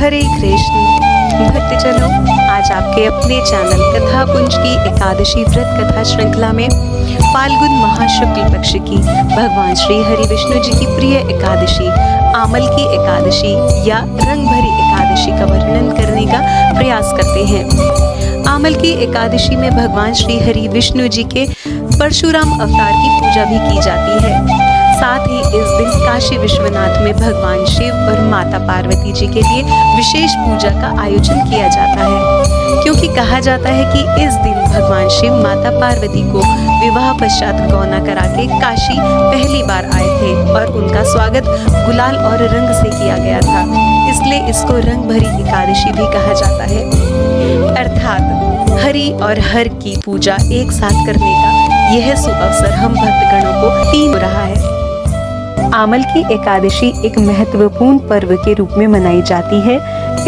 हरे कृष्ण भक्तजनों, आज आपके अपने चैनल कथा पुंज की एकादशी व्रत कथा श्रृंखला में फाल्गुन महाशुक्ल पक्ष की भगवान श्री हरि विष्णु जी की प्रिय एकादशी आमल की एकादशी या रंग भरी एकादशी का वर्णन करने का प्रयास करते हैं। आमल की एकादशी में भगवान श्री हरि विष्णु जी के परशुराम अवतार की पूजा भी की जाती है। साथ ही इस दिन काशी विश्वनाथ में भगवान शिव और माता पार्वती जी के लिए विशेष पूजा का आयोजन किया जाता है, क्योंकि कहा जाता है कि इस दिन भगवान शिव माता पार्वती को विवाह पश्चात गौना करा के काशी पहली बार आए थे और उनका स्वागत गुलाल और रंग से किया गया था, इसलिए इसको रंग भरी एकादशी भी कहा जाता है। अर्थात हरि और हर की पूजा एक साथ करने का यह सुअवसर हम भक्तगणों को तीन रहा है। आमल की एकादशी एक महत्वपूर्ण पर्व के रूप में मनाई जाती है।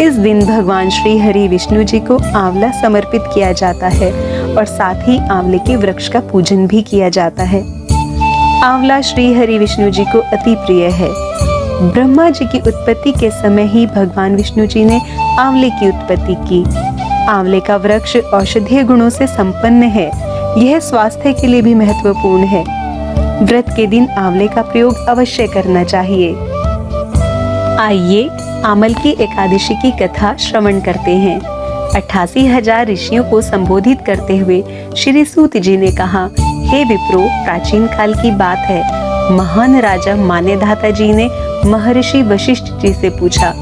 इस दिन भगवान श्री हरि विष्णु जी को आंवला समर्पित किया जाता है और साथ ही आंवले के वृक्ष का पूजन भी किया जाता है। आंवला श्री हरि विष्णु जी को अति प्रिय है। ब्रह्मा जी की उत्पत्ति के समय ही भगवान विष्णु जी ने आंवले की उत्पत्ति की। आंवले का वृक्ष औषधीय गुणों से संपन्न है। यह स्वास्थ्य के लिए भी महत्वपूर्ण है। व्रत के दिन आंवले का प्रयोग अवश्य करना चाहिए। आइए आमल की एकादशी की कथा श्रवण करते हैं। 88,000 ऋषियों को संबोधित करते हुए श्री सूत जी ने कहा, हे विप्रो, प्राचीन काल की बात है। महान राजा मान्यधाता जी ने महर्षि वशिष्ठ जी से पूछा,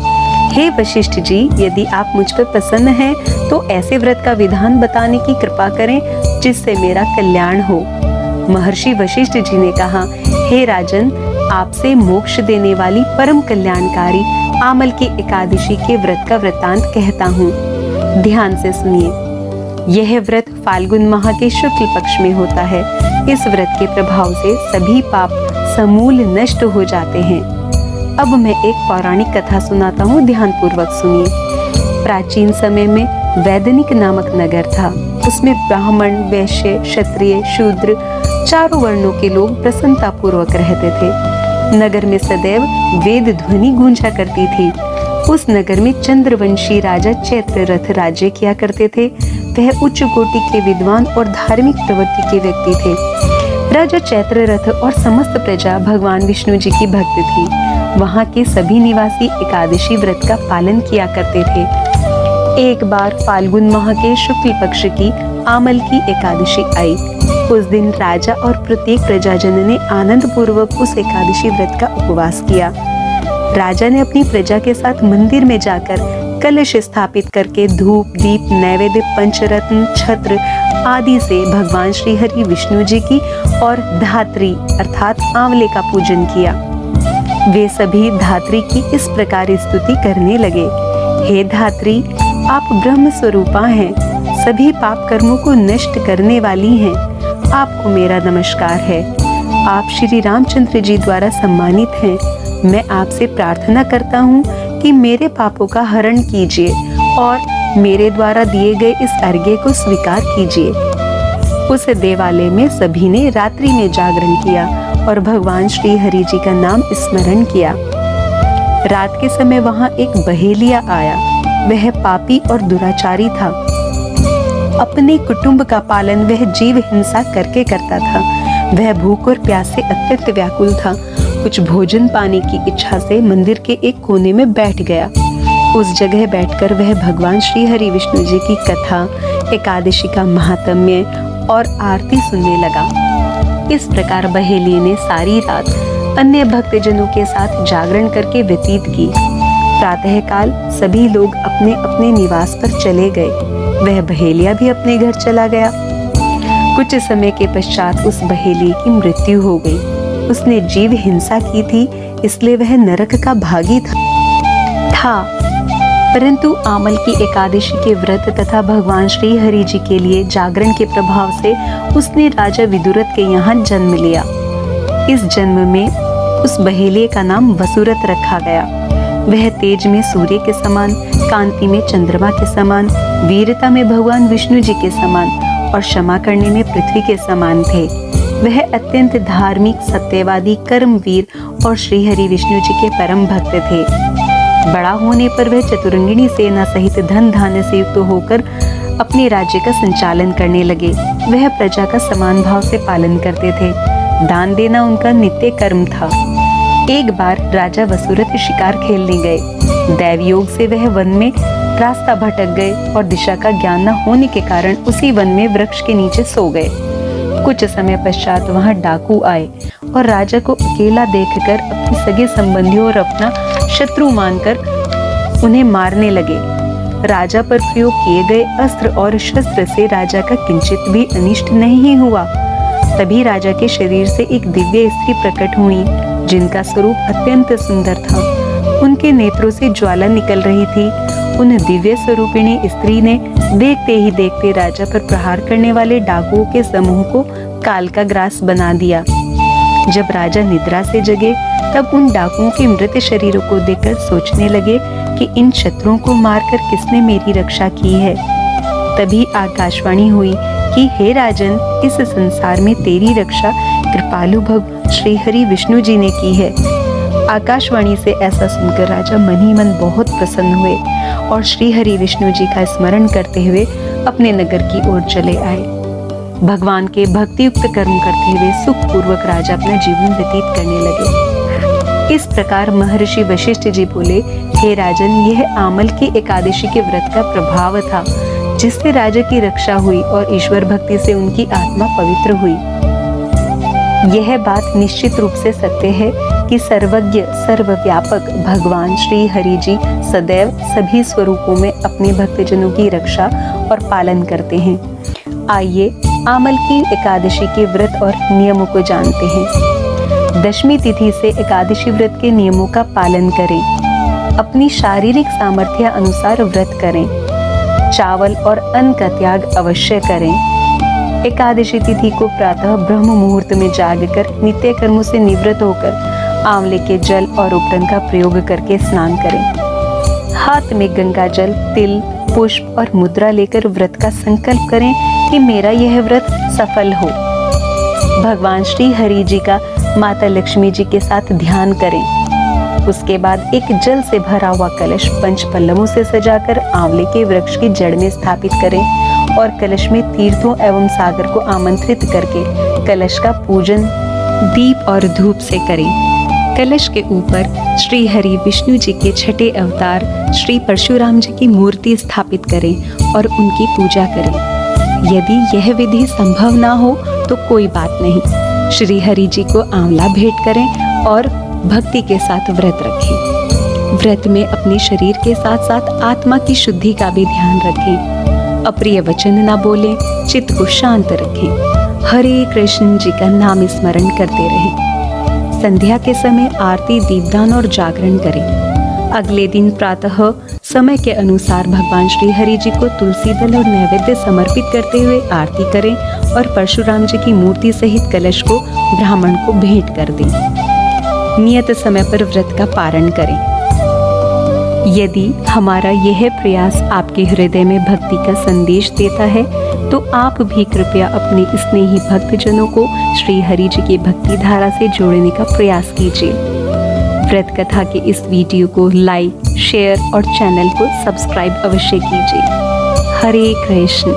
हे वशिष्ठ जी, यदि आप मुझ पर प्रसन्न हैं तो ऐसे व्रत का विधान बताने की कृपा करें जिससे मेरा कल्याण हो। महर्षि वशिष्ठ जी ने कहा, हे राजन, आपसे मोक्ष देने वाली परम कल्याणकारी आमल की एकादशी के व्रत का वृतांत कहता हूँ। ध्यान से सुनिए। यह व्रत फाल्गुन माह के शुक्ल पक्ष में होता है। इस व्रत के प्रभाव से सभी पाप समूल नष्ट हो जाते हैं। अब मैं एक पौराणिक कथा सुनाता हूँ, ध्यान पूर्वक सुनिए। प्राचीन समय में वैदनिक नामक नगर था। उसमें ब्राह्मण, वैश्य, क्षत्रिय, शूद्र चारों वर्णों के लोग प्रसन्नता पूर्वक रहते थे। नगर में सदैव वेद ध्वनि गूंजा करती थी। उस नगर में चंद्रवंशी राजा चैत्ररथ राज्य किया करते थे। वह उच्च कोटि के विद्वान और धार्मिक प्रवृत्ति के व्यक्ति थे। राजा चैत्ररथ और समस्त प्रजा भगवान विष्णु जी की भक्त थी। वहाँ के सभी निवासी एकादशी व्रत का पालन किया करते थे। एक बार फाल्गुन माह के शुक्ल पक्ष की आमल की एकादशी आई। उस दिन राजा और प्रत्येक प्रजाजन ने आनंद पूर्वक उस एकादशी व्रत का उपवास किया। राजा ने अपनी प्रजा के साथ मंदिर में जाकर कलश स्थापित करके धूप, दीप, नैवेद्य, पंचरत्न, छत्र आदि से भगवान श्री हरि विष्णु जी की और धात्री अर्थात आंवले का पूजन किया। वे सभी धात्री की इस प्रकार स्तुति करने लगे, हे धात्री, आप ब्रह्म स्वरूपा हैं, सभी पाप कर्मों को नष्ट करने वाली हैं। आपको मेरा नमस्कार है। आप श्री रामचंद्र जी द्वारा सम्मानित हैं। मैं आपसे प्रार्थना करता हूँ कि मेरे पापों का हरण कीजिए और मेरे द्वारा दिए गए इस अर्घ्य को स्वीकार कीजिए। उस देवालय में सभी ने रात्रि में जागरण किया और भगवान श्री हरि जी का नाम स्मरण किया। रात के समय वहाँ एक बहेलिया आया। वह पापी और दुराचारी था। अपने कुटुंब का पालन वह जीव हिंसा करके करता था। वह भूख और प्यास से अत्यंत व्याकुल था। कुछ भोजन पाने की इच्छा से मंदिर के एक कोने में बैठ गया। उस जगह बैठकर वह भगवान श्री हरि विष्णु जी की कथा, एकादशी का महात्म्य और आरती सुनने लगा। इस प्रकार बहेलिये ने सारी रात अन्य भक्तजनों के साथ जागरण करके व्यतीत की। प्रातःकाल सभी लोग अपने अपने निवास पर चले गए। वह बहेलिया भी अपने घर चला गया। कुछ समय के पश्चात उस बहेलिये की मृत्यु हो गई। उसने जीव हिंसा की थी, इसलिए वह नरक का भागी था। परंतु आमल की एकादशी के व्रत तथा भगवान श्री हरि जी के लिए जागरण के प्रभाव से उसने राजा विदुरथ के यहाँ जन्म लिया। इस जन्म में उस बहेलिये का नाम वसुरथ रखा गया। वह तेज में सूर्य के समान, कांति में चंद्रमा के समान, वीरता में भगवान विष्णु जी के समान और क्षमा करने में पृथ्वी के समान थे। वह अत्यंत धार्मिक, सत्यवादी, कर्मवीर और श्री हरि विष्णु जी के परम भक्त थे। बड़ा होने पर वह चतुरंगिणी सेना सहित धन धान्य से युक्त होकर अपने राज्य का संचालन करने लगे। वह प्रजा का समान भाव से पालन करते थे। दान देना उनका नित्य कर्म था। एक बार राजा वसुरथ शिकार खेलने गए। दैव योग से वह वन में रास्ता भटक गए और दिशा का ज्ञान न होने के कारण उसी वन में वृक्ष के नीचे सो गए। कुछ समय पश्चात वहां डाकू आए और राजा को अकेला देखकर अपने सगे संबंधियों और अपना शत्रु मानकर उन्हें मारने लगे। राजा पर प्रयोग किए गए अस्त्र और शस्त्र से राजा का किंचित भी अनिष्ट नहीं हुआ। तभी राजा के शरीर से एक दिव्य स्त्री प्रकट हुई, जिनका स्वरूप अत्यंत सुंदर था। उनके नेत्रों से ज्वाला निकल रही थी। उन दिव्य स्वरूपिणी स्त्री ने देखते ही देखते राजा पर प्रहार करने वाले डाकुओं के समूह को काल का ग्रास बना दिया। जब राजा निद्रा से जगे तब उन डाकुओं के मृत शरीरों को देखकर सोचने लगे कि इन शत्रुओं को मारकर किसने मेरी रक्षा की है। तभी आकाशवाणी हुई कि हे राजन, इस संसार में तेरी रक्षा कृपालु भगवान श्री हरि विष्णु जी ने की है। आकाशवाणी से ऐसा सुनकर राजा मन ही मन बहुत प्रसन्न हुए और श्री हरि विष्णु जी का स्मरण करते हुए अपने नगर की ओर चले आए। भगवान के भक्ति युक्त कर्म करते हुए सुखपूर्वक राजा अपना जीवन व्यतीत करने लगे। इस प्रकार महर्षि वशिष्ठ जी बोले, हे राजन, यह आमल की एकादशी के व्रत का प्रभाव था, जिससे राजा की रक्षा हुई और ईश्वर भक्ति से उनकी आत्मा पवित्र हुई। यह बात निश्चित रूप से सत्य है कि सर्वज्ञ सर्वव्यापक भगवान श्री हरि जी सदैव सभी स्वरूपों में अपने भक्तजनों की रक्षा और पालन करते हैं। आइए आमल की एकादशी के व्रत और नियमों को जानते हैं। दशमी तिथि से एकादशी व्रत के नियमों का पालन करें। अपनी शारीरिक सामर्थ्य अनुसार व्रत करें। चावल और अन्न का त्याग अवश्य करें। एकादशी तिथि को प्रातः ब्रह्म मुहूर्त में जागकर नित्य कर्मों से निवृत्त होकर आंवले के जल और उपटन का प्रयोग करके स्नान करें। हाथ में गंगा जल, तिल, पुष्प और मुद्रा लेकर व्रत का संकल्प करें कि मेरा यह व्रत सफल हो। भगवान श्री हरि जी का माता लक्ष्मी जी के साथ ध्यान करें। उसके बाद एक जल से भरा हुआ कलश पंच पल्लवों से सजाकर आंवले के वृक्ष की जड़ में स्थापित करें और कलश में तीर्थों एवं सागर को आमंत्रित करके कलश का पूजन दीप और धूप से करें। कलश के ऊपर श्री हरि विष्णु जी के छठे अवतार श्री परशुराम जी की मूर्ति स्थापित करें और उनकी पूजा करें। यदि यह विधि संभव ना हो तो कोई बात नहीं, श्री हरि जी को आंवला भेंट करें और भक्ति के साथ व्रत रखें। व्रत में अपने शरीर के साथ साथ आत्मा की शुद्धि का भी ध्यान रखें। अप्रिय वचन न बोलें, चित्त को शांत रखें। हरे कृष्ण जी का नाम स्मरण करते रहें। संध्या के समय आरती, दीपदान और जागरण करें। अगले दिन प्रातः समय के अनुसार भगवान श्री हरि जी को तुलसी दल और नैवेद्य समर्पित करते हुए आरती करें और परशुराम जी की मूर्ति सहित कलश को ब्राह्मण को भेंट कर दें। नियत समय पर व्रत का पारण करें। यदि हमारा यह प्रयास आपके हृदय में भक्ति का संदेश देता है तो आप भी कृपया अपने स्नेही भक्तजनों को श्री हरि जी की भक्ति धारा से जोड़ने का प्रयास कीजिए। व्रत कथा के इस वीडियो को लाइक, शेयर और चैनल को सब्सक्राइब अवश्य कीजिए। हरे कृष्ण।